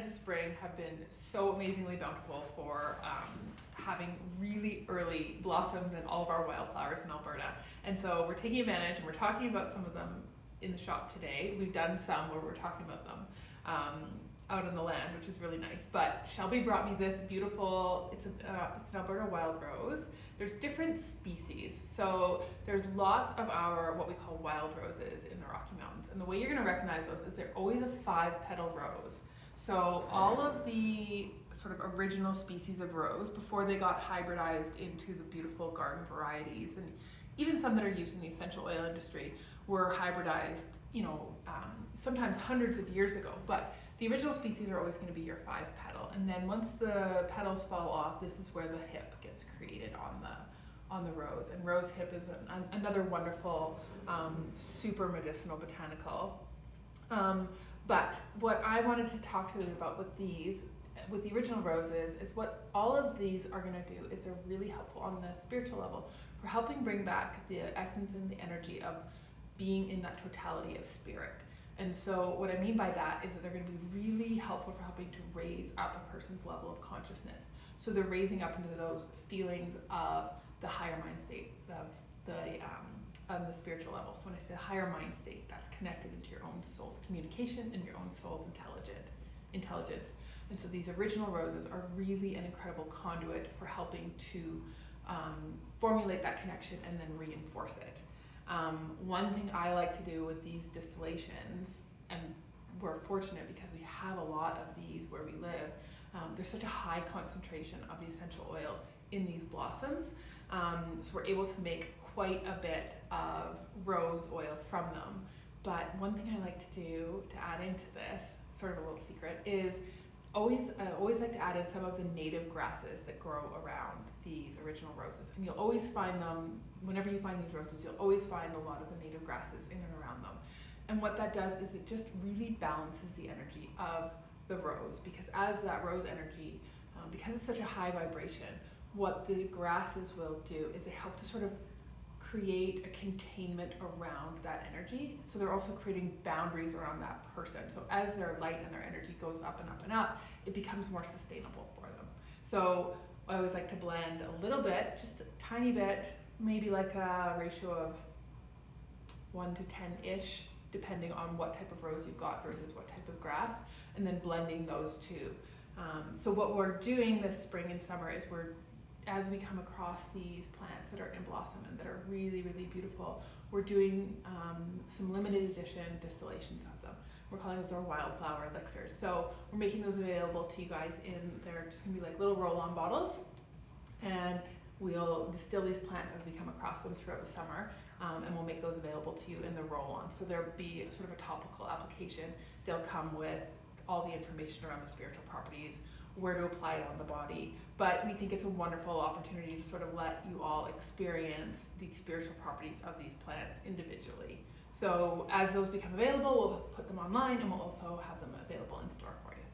and spring have been so amazingly bountiful for having really early blossoms in all of our wildflowers in Alberta. And so we're taking advantage, and we're talking about some of them in the shop today. We've done some where we're talking about them out on the land, which is really nice. But Shelby brought me this beautiful, it's an Alberta wild rose. There's different species. So there's lots of our, what we call wild roses in the Rocky Mountains. And the way you're gonna recognize those is they're always a 5-petal rose. So all of the sort of original species of rose, before they got hybridized into the beautiful garden varieties, and even some that are used in the essential oil industry, were hybridized, sometimes hundreds of years ago. But the original species are always going to be your 5-petal, and then once the petals fall off, this is where the hip gets created on the rose. And rose hip is another wonderful, super medicinal botanical. But what I wanted to talk to you about with the original roses, is what all of these are going to do is they're really helpful on the spiritual level for helping bring back the essence and the energy of being in that totality of spirit. And so what I mean by that is that they're going to be really helpful for helping to raise up a person's level of consciousness. So they're raising up into those feelings of the higher mind state, of the spiritual level. So when I say the higher mind state, that's connected into your own soul's communication and your own soul's intelligence. And so these original roses are really an incredible conduit for helping to formulate that connection and then reinforce it. One thing I like to do with these distillations, and we're fortunate because we have a lot of these where we live, there's such a high concentration of the essential oil in these blossoms, so we're able to make quite a bit of rose oil from them. But one thing I like to do to add into this, sort of a little secret, is I always like to add in some of the native grasses that grow around these original roses. And you'll always find them, whenever you find these roses, you'll always find a lot of the native grasses in and around them. And what that does is it just really balances the energy of the rose, because as that rose energy, because it's such a high vibration, what the grasses will do is they help to sort of create a containment around that energy. So they're also creating boundaries around that person. So as their light and their energy goes up and up and up, it becomes more sustainable for them. So I always like to blend a little bit, just a tiny bit, maybe like a ratio of 1 to 10-ish, depending on what type of rose you've got versus what type of grass, and then blending those two. So what we're doing this spring and summer is as we come across these plants that are in blossom and that are really, really beautiful, we're doing some limited edition distillations of them. We're calling those our wildflower elixirs. So we're making those available to you guys they're just gonna be like little roll-on bottles, and we'll distill these plants as we come across them throughout the summer, and we'll make those available to you in the roll-on. So there'll be sort of a topical application. They'll come with all the information around the spiritual properties, where to apply it on the body. But we think it's a wonderful opportunity to sort of let you all experience the spiritual properties of these plants individually. So as those become available, we'll put them online, and we'll also have them available in store for you.